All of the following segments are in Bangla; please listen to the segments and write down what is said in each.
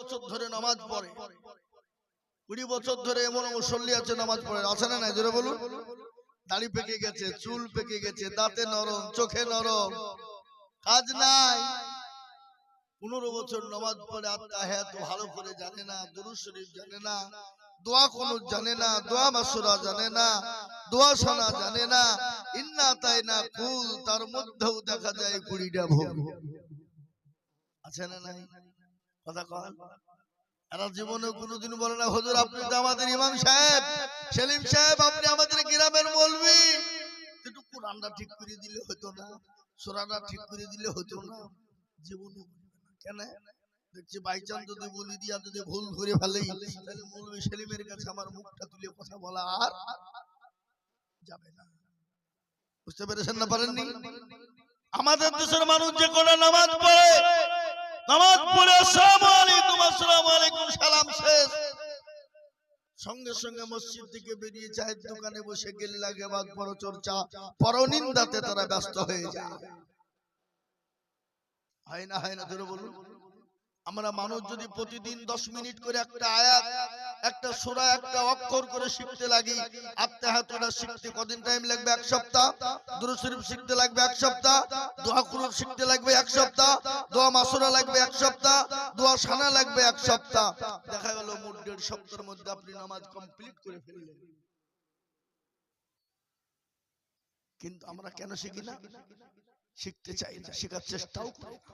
বছর ধরে নামাজ পড়ে, 20 বছর ধরে এমন মুসল্লি আছে নামাজ পড়ে, আছে না নাই জোরে বলুন? দাড়ি পেকে গেছে, চুল পেকে গেছে, দাঁতে নরম, চোখে নরম, কাজ নাই। 15 বছর নামাজ পড়ে আত্তাহিয়াত ভালো করে জানে না, দুরূদ শরীফ জানে না, দোয়া কুনুত জানে না, দোয়া মাসুরা জানে না, দোয়া শোনা জানে না, ইন্না তাইনা কুল তার মধ্যেও দেখা যায় 20টা ভুল আছে না নাই? কথা কন। এরা জীবনে কোনোদিন বলে না হুজুর আপনি তো আমাদের ইমাম সাহেব, সেলিম সাহেব আপনি আমাদের গ্রামের মৌলভী, একটু কোরআনটা ঠিক করে দিলে হতো না, সূরাটা ঠিক করে দিলে হতো না। জীবনে কেন দেখছি বাইচান যদি বলি দিয়া যদি ভুল করে ফেলেই, তাহলে মৌলভী সেলিমের কাছে আমার মুখটা তুলে কথা বলা আর যাবে না। বুঝতে পেরেছেন না পারেননি? আমাদের দেশের মানুষ যে কোন নামাজ পড়ে, নামাজ পড়ে আসসালামু আলাইকুম আসসালামু আলাইকুম সালাম শেষ, সঙ্গে সঙ্গে মসজিদ থেকে বেরিয়ে চায়ের দোকানে বসে গেলে লাগে বাদ বড় চর্চা, পরনিন্দাতে তারা ব্যস্ত হয়ে যায়। হয় না হয় না ধরে বলুন? আমরা মানুষ যদি প্রতিদিন 10 মিনিট করে একটা আয়াত, একটা সূরা, একটা অক্ষর করে শিখতে লাগি, আত্তাহিয়াতটা শিখতে কদিন টাইম লাগবে? 1 সপ্তাহ। দুরূদ শরীফ শিখতে লাগবে 1 সপ্তাহ। দোয়া কুনুত শিখতে লাগবে 1 সপ্তাহ। দোয়া মাসুরা লাগবে 1 সপ্তাহ। দোয়া সানা লাগবে 1 সপ্তাহ। দেখা গেল মোট 1.5 সপ্তাহের মধ্যে আপনি নামাজ কমপ্লিট করে ফেললেন। কিন্তু আমরা কেন শিখি না? শিখতে চাই না, শেখার চেষ্টাও করি না।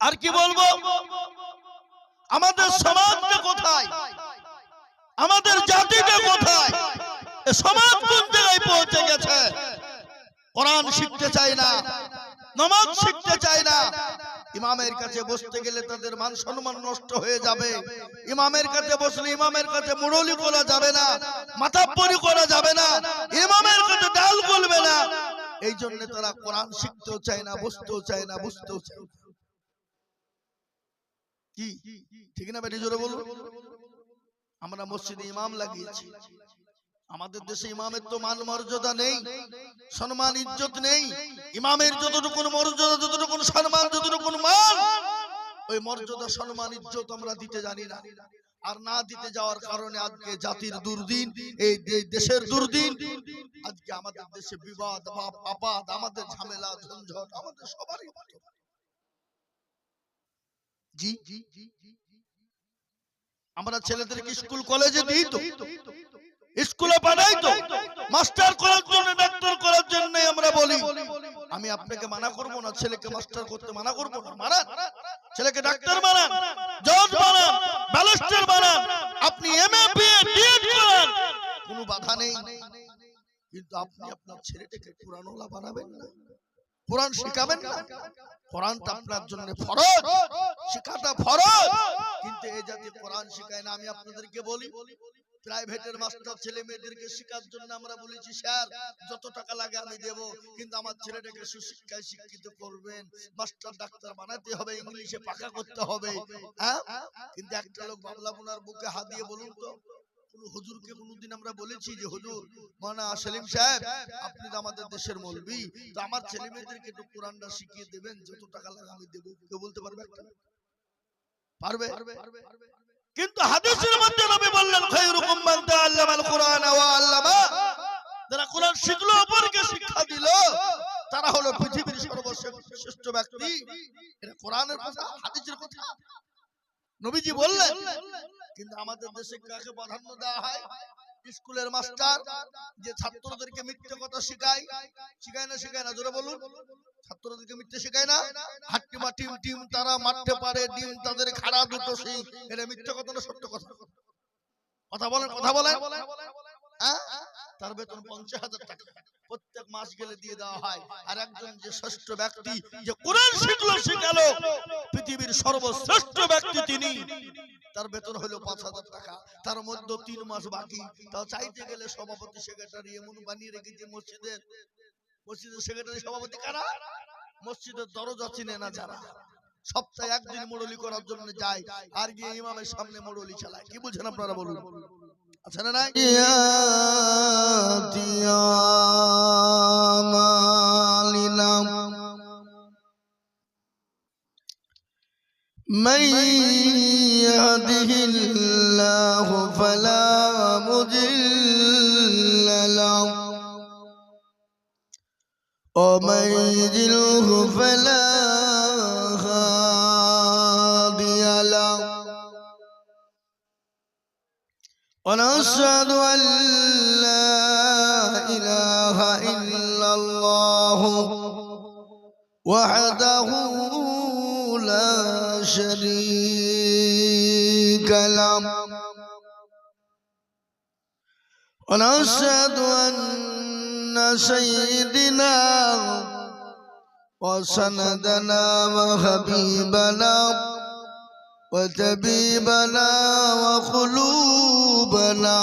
আর কি বলবো, আমাদের সমাজটা কোথায়, আমাদের জাতিটা কোথায়, সমাজ কোন জায়গায় পৌঁছে গেছে? কোরআন শিখতে চায় না, নামাজ শিখতে চায় না, ইমামের কাছে বসতে গেলে তাদের মান সম্মান নষ্ট হয়ে যাবে, ইমামের কাছে বসলে ইমামের কাছে মুরলি করা যাবে না, মাথাব্বরি করা যাবে না, ইমামের কাছে ডাল গলবে না, এই জন্য তারা কোরআন শিখতেও চায় না, বসতেও চায় না, বুঝতেও চায় না। কি ঠিক না বেটি জোরে বলুন? আমরা মসজিদে ইমাম লাগিয়েছি, আমাদের দেশে ইমামের তো মান মর্যাদা নেই, সম্মান ইজ্জত নেই। ইমামের যতটুকু মর্যাদা, যতটুকু সম্মান, যতটুকু মান, ওই মর্যাদা সম্মান ইজ্জত আমরা দিতে জানি না। আর না দিতে যাওয়ার কারণে আজকে জাতির দুর্দিন, এই দেশের দুর্দিন, আজকে আমাদের দেশে বিবাদ বা আপদ, আমাদের ঝামেলা ঝঞ্ঝট আমাদের সবারই। জি আমরা ছেলেদেরকে স্কুল কলেজে দিই তো, স্কুলে পাঠাই তো, মাস্টার করার জন্য, ডাক্তার করার জন্য আমরা বলি। আমি আপনাকে মানা করব না, ছেলেকে মাস্টার করতে মানা করব না, মানান, ছেলেকে ডাক্তার বানান, জজ বানান, ব্যারিস্টার বানান, আপনি এমএ বিএ ডিএড করান, কোনো বাধা নেই। কিন্তু আপনি আপনার ছেলেটাকে কোরআনওয়ালা বানাবেন না, কোরআন শিখাবেন না। কোরআনটা আপনার জন্য ফরজ, শিখাটা ফরজ, কিন্তু এই জাতি কোরআন শিখায় না। আমি আপনাদেরকে বলি, প্রাইভেটের মাস্টার ছেলে মেয়েদেরকে শেখার জন্য আমরা বলেছি স্যার যত টাকা লাগে আমি দেব, কিন্তু আমার ছেলেটাকে সুশিক্ষায় শিক্ষিত করবেন, মাস্টার ডাক্তার বানাতে হবে, ইংলিশে পাকা করতে হবে। হ্যাঁ, কিন্তু একটা লোক বাংলা বোনার বুকে হাত দিয়ে বলুন তো, কোন হুজুরকে কোনদিন আমরা বলেছি যে হুজুর মানা সেলিম সাহেব আপনি তো আমাদের দেশের মৌলভী, তো আমার ছেলে মেয়েদেরকে একটু কোরআনটা শিখিয়ে দেবেন, যত টাকা লাগে আমি দেব? কেউ বলতে পারবে? একটা পারবে? কিন্তু হাদিসের মধ্যে নবী বললেন খায়রুকুম মান তাআল্লামাল কুরআন ওয়া আল্লামা, যারা কোরআন শিখলো অপরকে শিক্ষা দিল তারা হলো পৃথিবীর সর্বশ্রেষ্ঠ ব্যক্তি। এটা কোরআনের কথা, হাদিসের কথা, নবীজি বললেন। কিন্তু আমাদের দেশে কাকে প্রাধান্য দেওয়া হয়? স্কুলের মাস্টার যে ছাত্রদেরকে মিথ্যে কথা শেখায়, শেখায় না শেখায় না জোরে বলুন? ছাত্রদেরকে মিথ্যে শেখায় না? হাট্টিমা টিম টিম তারা মারতে পারে, ডিম তাদের খাড়া দুটো সিং, এটা মিথ্যে কথা না সত্য কথা? কথা বলেন, কথা বলেন। তার বেতন 50,000 টাকা প্রত্যেক মাস গেলে দিয়ে দেওয়া হয়। আর একজন যে শ্রেষ্ঠ ব্যক্তি, যে কোরআন শিখলো শিখালো, পৃথিবীর সর্বশ্রেষ্ঠ ব্যক্তি তিনি, তার বেতন হলো 5,000 টাকা, তার মধ্যে 3 মাস বাকি। তাও চাইতে গেলে সভাপতি সেক্রেটারি এমন বানিয়ে রেখেছে মসজিদের সেক্রেটারি সভাপতি কারা? মসজিদের দরজা চিনে না যারা, সপ্তাহে একদিন মুরলি করার জন্য যায়, আর গিয়ে ইমামের সামনে মুরলি চালায়। কি বুঝছেন আপনারা বলুন? আচ্ছা না নাই? من يهده الله فلا مضل له ومن يضلل فلا هادي له ونشهد أن لا إله إلا الله وحده لا شريك له ونشهد أن سيدنا وسندنا وحبيبنا وطبيبنا وقلوبنا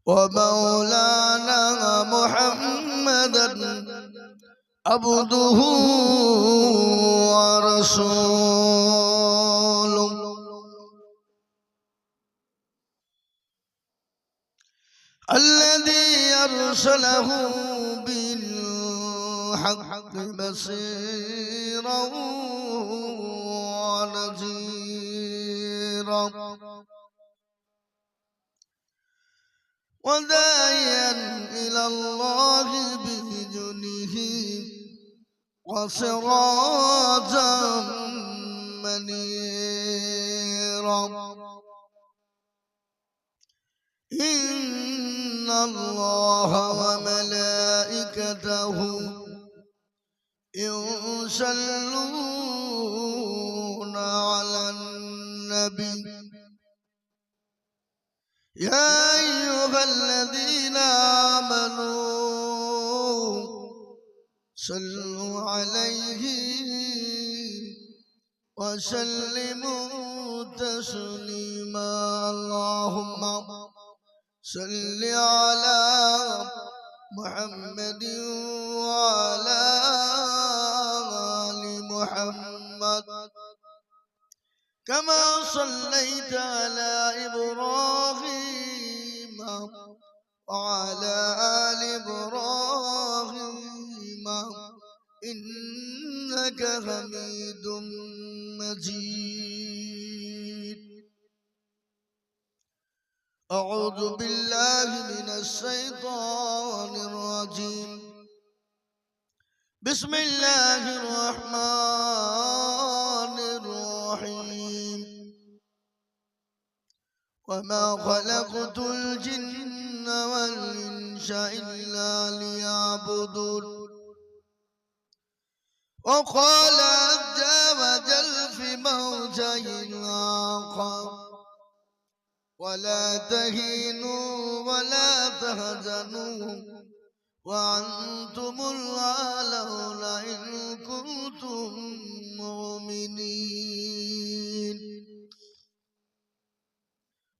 ومولانا محمدا عبده ورسوله الذي أرسله بالحق بصيرا ونذيرا وداعيا إلى الله بإذنه وسراجا منيرا إن الله وملائكته يصلون على النبي يا أيها الذين آمنوا صلوا عليه وسلموا تسليما اللهم صل على محمد وعلى آل محمد كما صليت على إبراهيم وعلى آل إبراهيم إنك حميد مجيد أعوذ بالله من الشيطان الرجيم بسم الله الرحمن الرحيم وما خلقت الجن والإنس إلا ليعبدون وقال عز وجل في موضع آخر ولا تهينوا ولا تحزنوا وأنتم الأعلون إن كنتم مؤمنين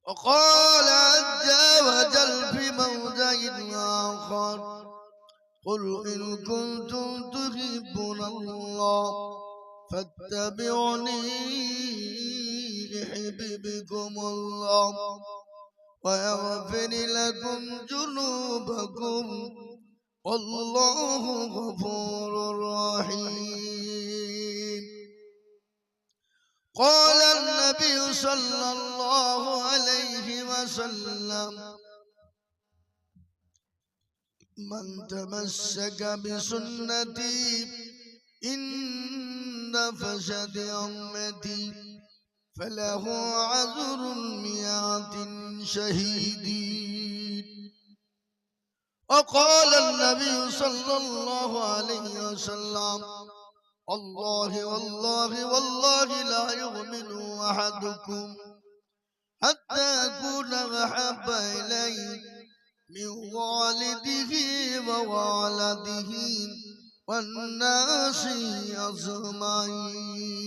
وقال عز وجل في موضع آخر قل إن كنتم تحبون الله فاتبعوني يحببكم الله ويغفر لكم ذنوبكم والله غفور رحيم قال النبي صلى الله عليه وسلم من تمسك بسنتي إن فسد أمتي فله عذر 100 شهيدين وقال النبي صلى الله عليه وسلم الله والله والله لا يؤمن أحدكم حتى أكون أحب إليه من والده ووالده والناس أجمعين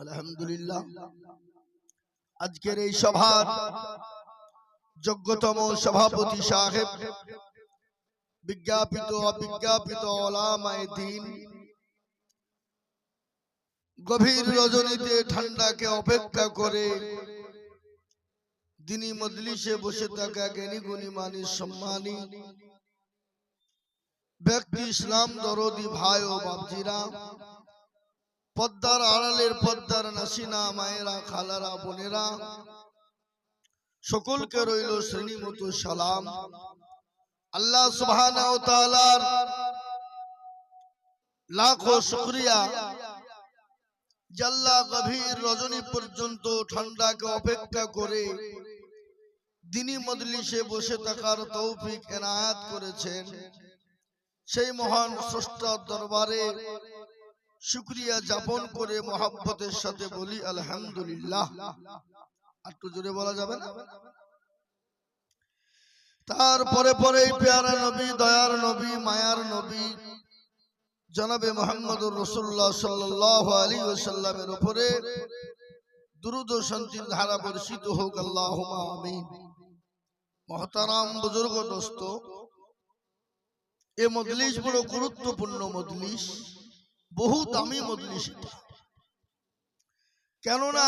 আলহামদুলিল্লাহ আজকের এই সভার যোগ্যতম সভাপতি সাহেব বিজ্ঞাপিত অবিজ্ঞাপিত ওলামায়ে দ্বীন গভীর রজনীতে ঠান্ডাকে অপেক্ষা করে দিনী মজলিসে বসে থাকা জ্ঞানী গুণী মানী সম্মানী ব্যক্তি ইসলাম দরদি ভাই ও বাপজিরা পদ্মার আড়ালের পদ্মার নাসিনা মায়েরা, খালারা, বোনেরা, সকলকে রইল শ্রেণীমতো সালাম। আল্লাহ সুবহানাহু ওয়া তাআলার লাখো শুকরিয়া, জাল্লা গভীর রজনী পর্যন্ত ঠান্ডাকে অপেক্ষা করে দিনী মজলিসে বসে থাকার তৌফিক এনায়েত করেছেন। সেই মহান স্রষ্টার দরবারে শুকরিয়া যাপন করে মহব্বতের সাথে বলি আলহামদুলিল্লাহ। একটু জোরে বলা যাবে না? তারপরে পরে পেয়ারা নবী, দয়ার নবী, মায়ার নবী জনাবে মুহাম্মদুর রাসূলুল্লাহ সাল্লাল্লাহু আলাইহি ওয়াসাল্লামের উপরে দুরূদ ও শান্তির ধারা বর্ষিত হোক, আল্লাহুম্মা আমিন। মুহতারাম বুজুর্গ দোস্ত, এই মজলিস বড় গুরুত্বপূর্ণ মজলিস, বহু দামি মজলিস। কেননা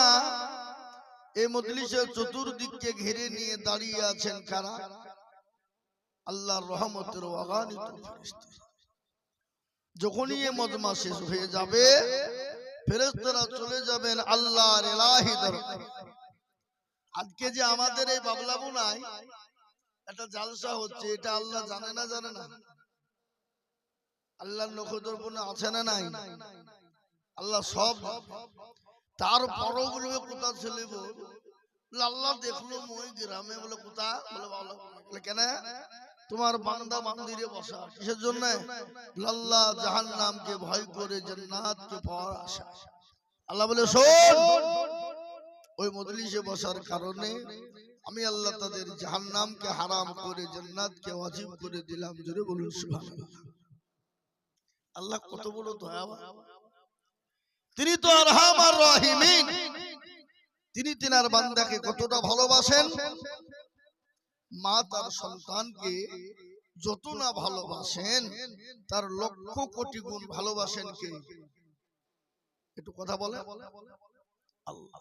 এই মজলিসের চতুর্দিককে ঘিরে নিয়ে দাঁড়িয়ে আছেন কারা? আল্লাহর রহমতের অগণিত ফেরেশতা। যখনই এই মজমা শেষ হয়ে যাবে, ফেরেশতারা চলে যাবেন আল্লাহর ইলাহি দরবারে। আজকে যে আমাদের এই বাবলাবুনায় একটা জালসা হচ্ছে, এটা আল্লাহ জানে না? জানে না? আল্লাহর নখদর্পণে আছে না নাই? আল্লাহ সব। তারপরও বলবে কোথা ছেলে বল, আল্লাহ দেখলো মই গ্রামে, বলে কোথা? বলে কেন? তোমার বান্দা মন্দিরে বসা। কিসের জন্য? আল্লাহ জাহান্নামকে ভয় করে জান্নাতকে পাওয়ার আশা। আল্লাহ বলে শোন, ওই মজলিসে বসার কারণে আমি আল্লাহ তাদের জাহান্নামকে হারাম করে জান্নাতকে ওয়াজিব করে দিলাম। জোরে বলুন সুবহানাল্লাহ। আল্লাহ কত বড় দয়াবান, তিনি তো আরহামার রাহিমিন। তিনি তিনার বান্দাকে কতটা ভালোবাসেন। মা তার সন্তানকে যত না ভালোবাসেন, তার লক্ষ কোটি গুণ ভালোবাসেন কে? একটু কথা বলে আল্লাহ।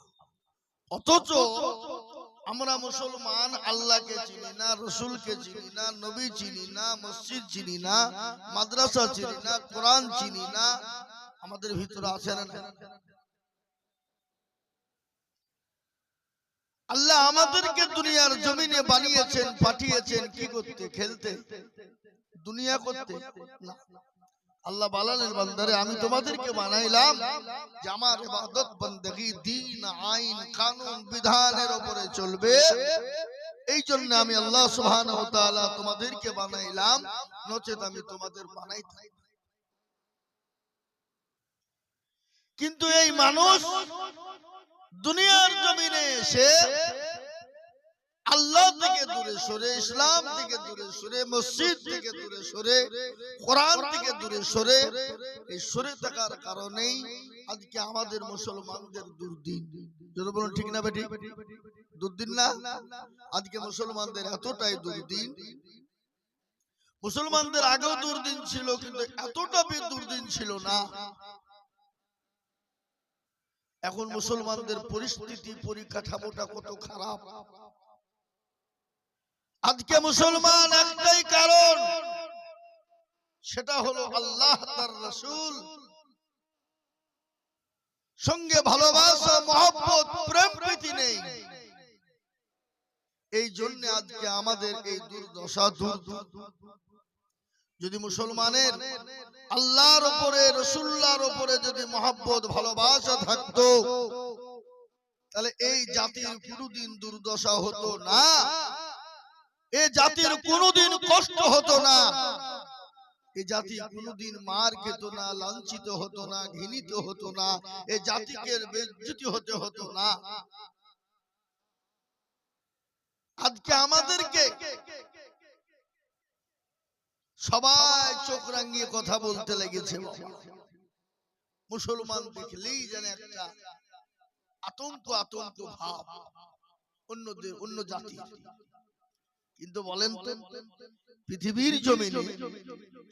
অথচ আমরা মুসলমান আল্লাহকে চিনি না, রসুলকে চিনি না, নবী চিনি না, মসজিদ চিনি না, মাদ্রাসা চিনি না, কোরআন চিনি না। আমাদের ভিতরে আছে না? আল্লাহ আমাদেরকে দুনিয়ার জমিনে বানিয়েছেন, পাঠিয়েছেন কি করতে? খেলতে, দুনিয়া করতে না। আল্লাহ বানালেন বান্দারে, আমি তোমাদেরকে বানাইলাম যে আমার ইবাদত বندگی দ্বীন আইন কানুন বিধানের উপরে চলবে। এই জন্য আমি আল্লাহ সুবহানাহু ওয়া তাআলা তোমাদেরকে বানাইলাম, নচেত আমি তোমাদের বানাইতাম। কিন্তু এই মানুষ দুনিয়ার জমিনে এসে আল্লাহ থেকে দূরে সরে, ইসলাম থেকে দূরে সরে, মসজিদ থেকে দূরে সরে, কোরআন থেকে দূরে সরে, এই সরে থাকার কারণেই আজকে আমাদের মুসলমানদের দুর্দিন। যদি বলুন ঠিক না বেটি? দুর্দিন না? আজকে মুসলমানদের এতটাই দুর্দিন। মুসলমানদের আগেও দুর্দিন ছিল, কিন্তু এতটা দুর্দিন ছিল না। এখন মুসলমানদের পরিস্থিতি, পরিকাঠামোটা কত খারাপ। আজকে মুসলমান একটাই কারণ, সেটা হলো আল্লাহ তার রাসূল সঙ্গে ভালোবাসা, মহব্বত, প্রেম প্রীতি নেই। এই জন্য আজকে আমাদের এই দুর্দশা। যদি মুসলমানের আল্লাহর উপরে, রাসূলুল্লাহর উপরে যদি মহব্বত, ভালোবাসা থাকতো, তাহলে এই জাতির কোনোদিন দুর্দশা হতো না, এই জাতির কোনোদিন কষ্ট হতো না, এই জাতি কোনোদিন মার খেত না, লাঞ্ছিত হতো না, ঘৃণিত হতো না, এই জাতিকে বেইজ্জতি হতে হতো না। আজকে আমাদেরকে সবাই চোখ রাঙিয়ে কথা বলতে লেগেছে। মুসলমান দেখলেই যেন একটা আতঙ্ক আতঙ্ক ভাব অন্য জাতি। কিন্তু বলেন তো, পৃথিবীর জমিনে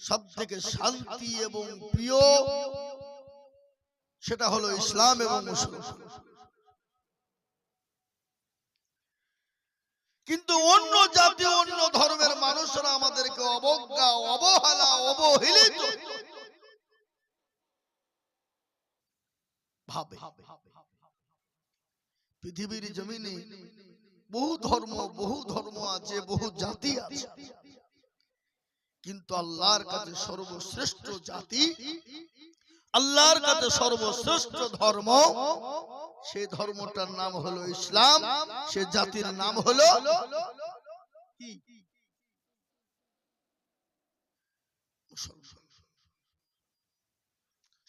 সব থেকে শান্তি এবং প্রিয় সেটা হলো ইসলাম এবং মুসলমান। কিন্তু অন্য জাতি, অন্য ধর্মের মানুষরা আমাদেরকে অবজ্ঞা, অবহেলা, অবহেলিত ভাবে। পৃথিবীর জমিনে বহু ধর্ম আছে, বহু জাতি আছে, কিন্তু আল্লাহর কাছে সর্বশ্রেষ্ঠ জাতি, আল্লাহর কাছে সর্বশ্রেষ্ঠ ধর্ম, সেই ধর্মটার নাম হলো ইসলাম, সে জাতির নাম হলো কি? মুসলমান।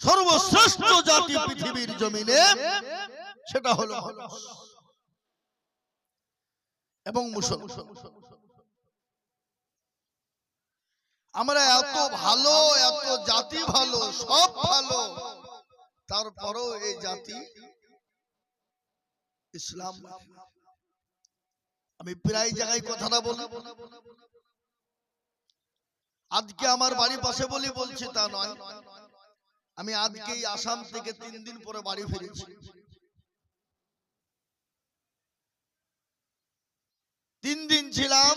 সর্বশ্রেষ্ঠ জাতি পৃথিবীর জমিনে সেটা হলো এবং মুসলমান। আমরা এত ভালো, এত জাতি ভালো, সব ভালো, তারপরেও এই জাতি ইসলাম। আমি প্রায় জায়গায় কথাটা বলি, আজকে আমার বাড়ির পাশে বলছি তা নয়, আমি আজকেই আসাম থেকে 3 দিন পরে বাড়ি ফিরেছি। 3 দিন ছিলাম,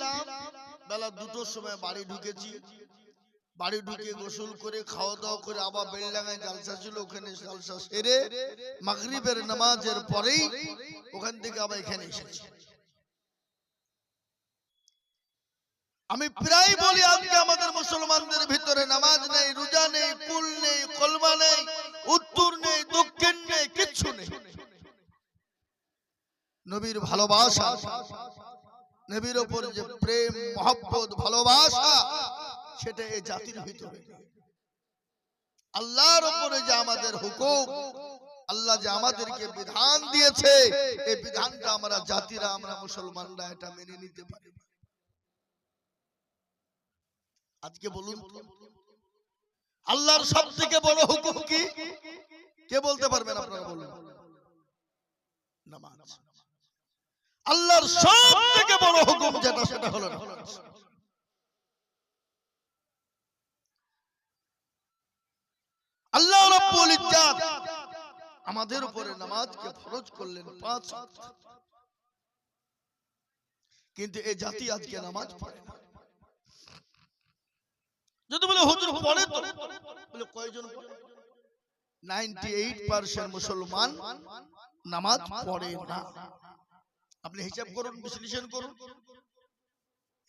বেলা 2টোর সময় বাড়ি ঢুকেছি। বাড়ি ঢুকে গোসল করে খাওয়া দাওয়া করে আবার বেলডাঙ্গায় জালসা ছিল, ওখানে জালসা সেরে মাগরিবের নামাজের পরেই ওখান থেকে আবার এখানে এসেছি। আমি প্রায় বলি আজকে আমাদের মুসলমানদের ভিতরে নামাজ নেই, রোজা নেই, কুল নেই, কলমা নেই, উত্তর নেই, দক্ষিণ নেই, কিচ্ছু নেই। নবীর ভালোবাসা, নবীর উপর যে প্রেম মহব্বত ভালোবাসা, সেটা এই জাতির ভিতরে। আল্লাহর উপরে যে আমাদের হুকুম, আল্লাহ যে আমাদেরকে বিধান দিয়েছে, এই বিধানটা আমরা জাতিরা, আমরা মুসলমানরা এটা মেনে নিতে পারি। আজকে বলুন, আল্লাহর সবথেকে বড় হুকুম কি? কে বলতে পারবেন? আপনারা বলুন। নামাজ। আল্লাহর সবথেকে বড় হুকুম যেটা, সেটা হলো নামাজ। আল্লাহ রাব্বুল ইজ্জাত আমাদের উপরে নামাজকে ফরজ করলেন 5 ওয়াক্ত, কিন্তু এই জাতি আজকে নামাজ পড়ে না। যদি বলে হুজুর পড়ে তো, বলে কয়জন পড়ে? 98% মুসলমান নামাজ পড়ে না। আপনি হিসাব করুন, বিশ্লেষণ করুন,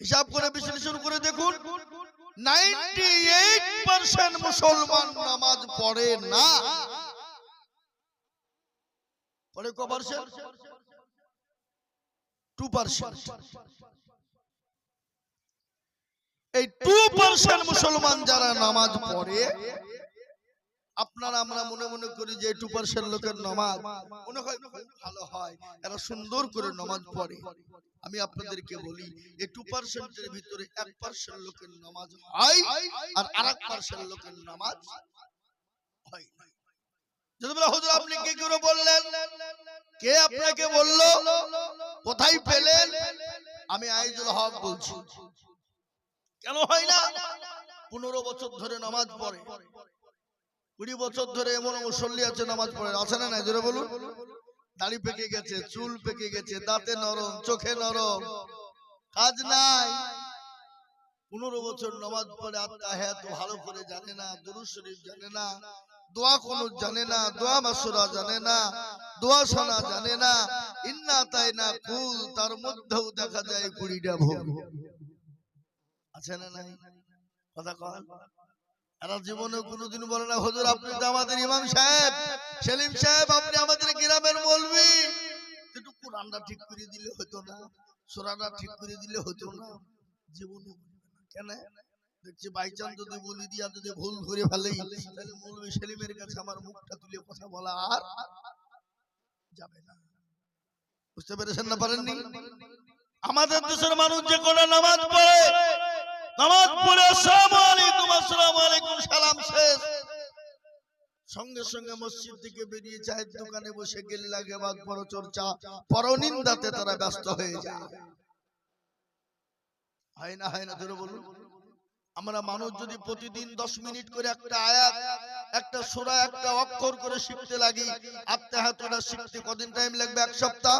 হিসাব করে বিশ্লেষণ করে দেখুন, 98% মুসলমান নামাজ পড়ে না। পড়ে ক পার্সেন্ট? 2%। এই 2% মুসলমান যারা নামাজ পড়ে, আপনারা আমরা মনে মনে করি যে 2% লোকের নামাজ মনে হয় খুব ভালো হয়, এরা সুন্দর করে নামাজ পড়ে। আমি আপনাদেরকে বলি, এই 2% এর ভিতরে 1% লোকের নামাজ হয় আর আরেক% লোকের নামাজ হয় না। যদি বলে হুজুর আপনি কি করে বললেন? কে আপনাকে বলল? কোথায় পেলেন? আমি আইজুল হক বলছি। কেন হয় না? 15 বছর ধরে নামাজ পড়ে, 20 বছর ধরে এমন মুসল্লি আছে নামাজ পড়ে, আছে না নাই? জোরে বলুন। দাড়ি পেকে গেছে, চুল পেকে গেছে, দাঁতে নরম, চোখে নরম, কাজ নাই। 15 বছর নামাজ পড়ে, আত্তাহিয়াত ভালো করে জানে না, দুরূদ শরীফ জানে না, দোয়া কুনুত জানে না, দোয়া মাসুরা জানে না, দোয়া শোনা জানে না, ইন্না তাইনা কুল, তার মধ্যেও দেখা যায় 20টা ভুল। আছে না নাই? কথা কন। এরা জীবনে কোনোদিন বলে না হুজুর আপনি তো আমাদের ইমাম সাহেব, সেলিম সাহেব, আপনি আমাদের গ্রামের মৌলভী, একটু কোরআনটা ঠিক করে দিলে হতো না, সূরাটা ঠিক করে দিলে হতো না। জীবনে কেন? দেখছি বাইচান যদি বলি দিয়া যদি ভুল করে ফেলে, তাহলে মৌলভী সেলিমের কাছে আমার মুখটা তুলে কথা বলা আর যাবে না। বুঝতে পেরেছেন না পারেননি? আমাদের দেশের মানুষ যে কোন নামাজ পড়ে, নামাজ পড়ে আসসালামু আলাইকুম, আসসালামু আলাইকুম, সালাম শেষ, সঙ্গে সঙ্গে মসজিদ থেকে বেরিয়ে চায়ের দোকানে বসে গেল্লা গেবাদ পরচর্চা পরনিন্দাতে তারা ব্যস্ত হয়ে যায়। হয় না? হয় না? ধরে বলুন। আমরা মানুষ যদি প্রতিদিন 10 মিনিট করে একটা আয়াত, একটা সূরা, একটা অক্ষর করে শিখতে লাগি, আত্তাহিয়াতটা শিখতে কদিন টাইম লাগবে? 1 সপ্তাহ।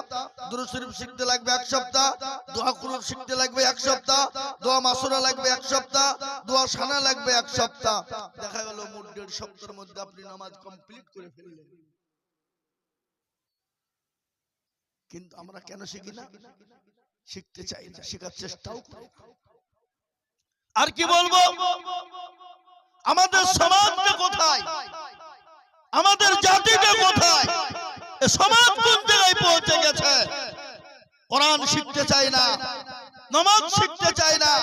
দুরূদ শরীফ শিখতে লাগবে 1 সপ্তাহ। দোয়া কুনুত শিখতে লাগবে 1 সপ্তাহ। দোয়া মাসুরা লাগবে 1 সপ্তাহ। দোয়া সানা লাগবে 1 সপ্তাহ। দেখা গেল মোট 1.5 সপ্তাহের মধ্যে আপনি নামাজ কমপ্লিট করে ফেললেন। কিন্তু আমরা কেন শিখি না? শিখতে চাই না, শেখার চেষ্টাও করি না। আর কি বলবো, আমাদের সমাজটা কোথায়, আমাদের জাতিটা কোথায়, এ সমাজ কোন জায়গায় পৌঁছে গেছে? কোরআন শিখতে চায় না, নামাজ শিখতে চায় না।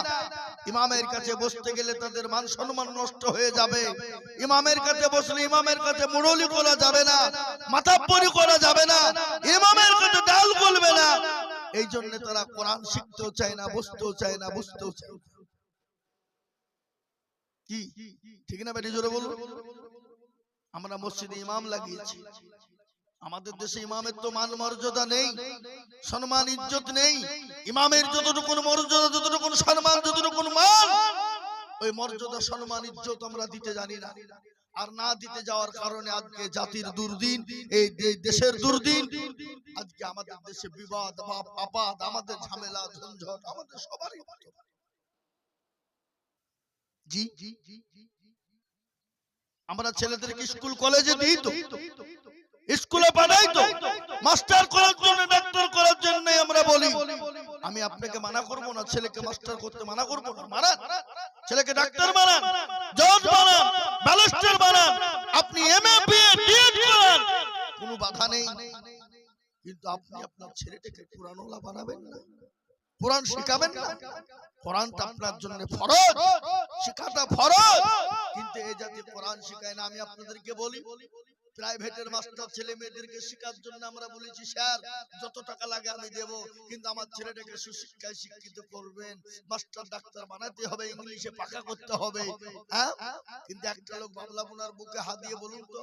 ইমামের কাছে বসতে গেলে তাদের মান সম্মান নষ্ট হয়ে যাবে। ইমামের কাছে বসলে ইমামের কাছে মুরলি করা যাবে না, মাথাব্বরি করা যাবে না, ইমামের কাছে ডাল গলবে না। এই জন্য তারা কোরআন শিখতেও চায় না, বসতেও চায় না, বুঝতেও চায় না। কি ঠিক না বেটি? জোরে বলুন। আমরা মসজিদে ইমাম লাগিয়েছি, আমাদের দেশে ইমামের তো মান মর্যাদা নেই, সম্মান ইজ্জত নেই। ইমামের যতটুকু মর্যাদা, যতটুকু সম্মান, যতটুকু মান, ওই মর্যাদা সম্মান ইজ্জত আমরা দিতে জানি না। আর না দিতে যাওয়ার কারণে আজকে জাতির দুর্দিন, এই দেশের দুর্দিন। আজকে আমাদের দেশে বিবাদ, আপদ, আমাদের ঝামেলা ঝঞ্ঝট আমাদের সবারই। জি, আমরা ছেলেদেরকে স্কুল কলেজে দিই তো, স্কুলে পাঠাই তো, মাস্টার করার জন্য, ডাক্তার করার জন্য আমরা বলি। আমি আপনাকে মানা করব না, ছেলেকে মাস্টার করতে মানা করব না। মানান, ছেলেকে ডাক্তার বানান, জজ বানান, ব্যারিস্টার বানান, আপনি এমএ বিএ ডিএড করান, কোনো বাধা নেই। কিন্তু আপনি আপনার ছেলেটাকে কোরআনওয়ালা বানাবেন না, কোরআন শিখাবেন না। কোরআনটা আপনার জন্য ফরজ, শিখাটা ফরজ। কিন্তু এই জাতি কোরআন শিখায় না। আমি আপনাদেরকে বলি, প্রাইভেটের মাস্টার ছেলে মেয়েদেরকে শেখার জন্য আমরা বলেছি, স্যার যত টাকা লাগে আমি দেব, কিন্তু আমার ছেলেটাকে সুশিক্ষায় শিক্ষিত করবেন, মাস্টার ডাক্তার বানাতে হবে, ইংলিশে পাকা করতে হবে। হ্যাঁ, কিন্তু একটা লোক বাংলা বোনার বুকে হাত দিয়ে বলুন তো,